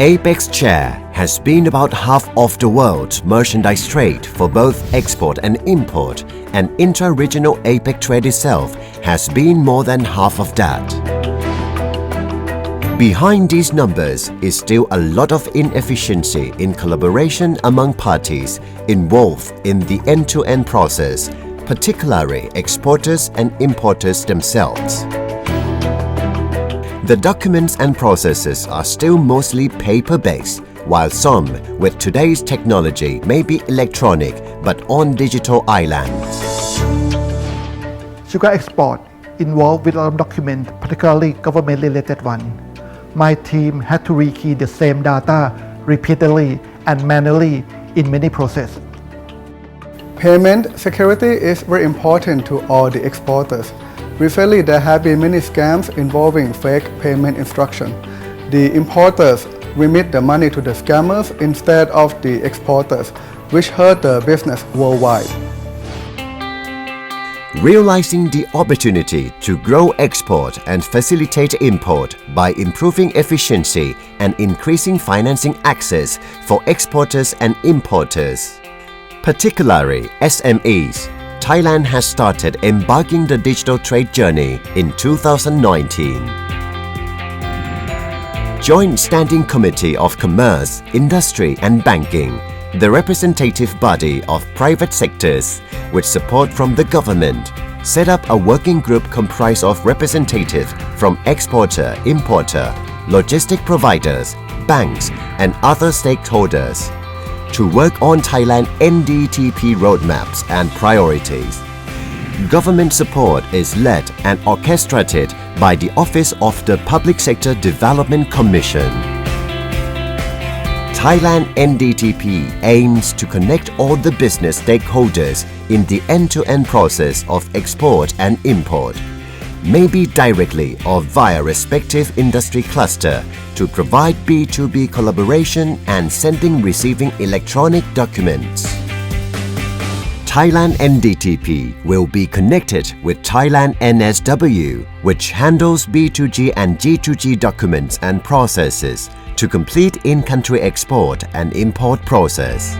APEC's share has been about half of the world's merchandise trade for both export and import, and intra-regional APEC trade itself has been more than half of that. Behind these numbers is still a lot of inefficiency in collaboration among parties involved in the end-to-end process, particularly exporters and importers themselves. The documents and processes are still mostly paper-based, while some with today's technology may be electronic but on digital islands. Sugar export involved with a lot of documents, particularly government-related one. My team had to rekey the same data repeatedly and manually in many processes. Payment security is very important to all the exporters. Recently, there have been many scams involving fake payment instructions. The importers remit the money to the scammers instead of the exporters, which hurt the business worldwide. Realizing the opportunity to grow export and facilitate import by improving efficiency and increasing financing access for exporters and importers, particularly SMEs, Thailand has started embarking the digital trade journey in 2019. Joint Standing Committee of Commerce, Industry and Banking, the representative body of private sectors, with support from the government, set up a working group comprised of representatives from exporter, importer, logistic providers, banks and other stakeholders to work on Thailand NDTP roadmaps and priorities. Government support is led and orchestrated by the Office of the Public Sector Development Commission. Thailand NDTP aims to connect all the business stakeholders in the end-to-end process of export and import, maybe directly or via respective industry cluster, to provide B2B collaboration and sending-receiving electronic documents. Thailand NDTP will be connected with Thailand NSW, which handles B2G and G2G documents and processes to complete in-country export and import process.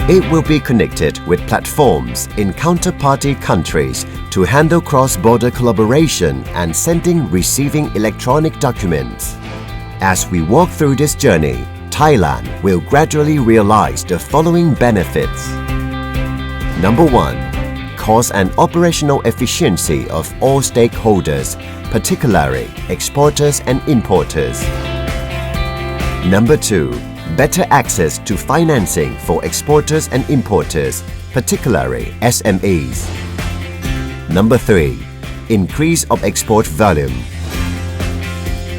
It will be connected with platforms in counterparty countries to handle cross-border collaboration and sending-receiving electronic documents. As we walk through this journey, Thailand will gradually realize the following benefits. Number 1. Cost and operational efficiency of all stakeholders, particularly exporters and importers. Number 2. Better access to financing for exporters and importers, particularly SMEs. Number 3. Increase of export volume.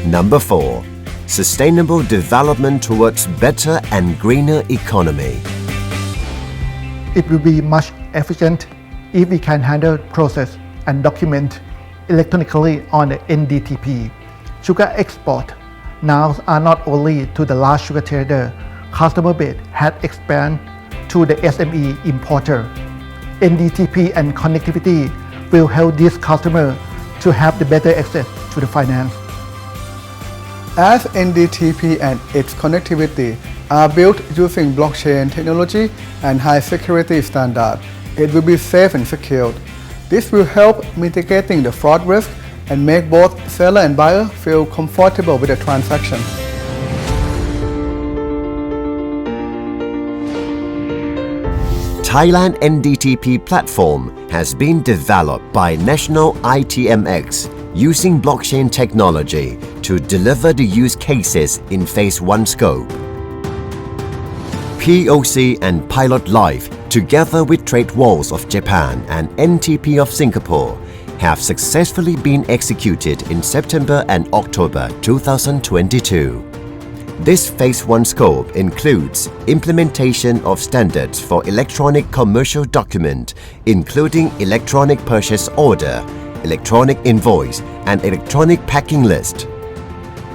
Number 4. Sustainable development towards better and greener economy. It will be much efficient if we can handle process and document electronically on the NDTP. Sugar export now are not only to the large sugar trader. Customer base has expanded to the SME importer. NDTP and connectivity will help this customer to have the better access to the finance. As NDTP and its connectivity are built using blockchain technology and high security standards, it will be safe and secured. This will help mitigating the fraud risk and make both seller and buyer feel comfortable with the transaction. Thailand NDTP platform has been developed by National ITMX using blockchain technology to deliver the use cases in Phase 1 scope. POC and Pilot Life, together with Trade Walls of Japan and NTP of Singapore, have successfully been executed in September and October 2022. This Phase 1 scope includes implementation of standards for electronic commercial document, including electronic purchase order, electronic invoice, and electronic packing list.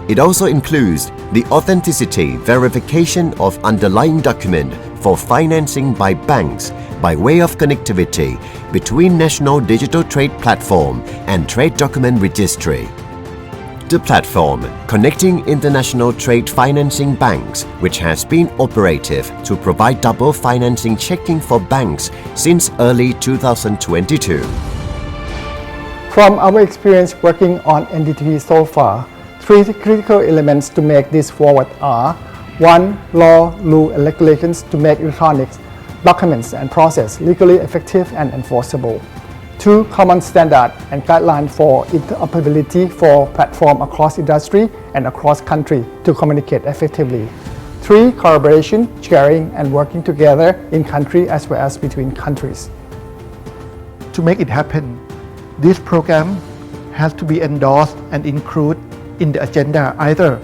It also includes the authenticity verification of underlying document for financing by banks by way of connectivity between National Digital Trade Platform and Trade Document Registry. the platform connecting international trade financing banks, which has been operative to provide double financing checking for banks since early 2022. From our experience working on NDTP so far, three critical elements to make this forward are: 1. Law, rule and regulations to make electronic documents and process legally effective and enforceable. 2. Common standard and guidelines for interoperability for platform across industry and across country to communicate effectively. 3. Collaboration, sharing and working together in country as well as between countries. To make it happen, this program has to be endorsed and included in the agenda either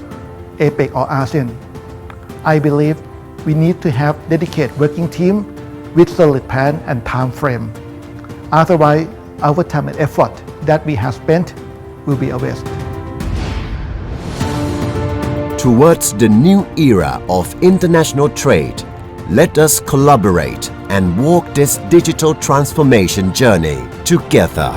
APEC or ASEAN. I believe we need to have dedicated working team with solid plan and time frame. Otherwise, our time and effort that we have spent will be a waste. Towards the new era of international trade, let us collaborate and walk this digital transformation journey together.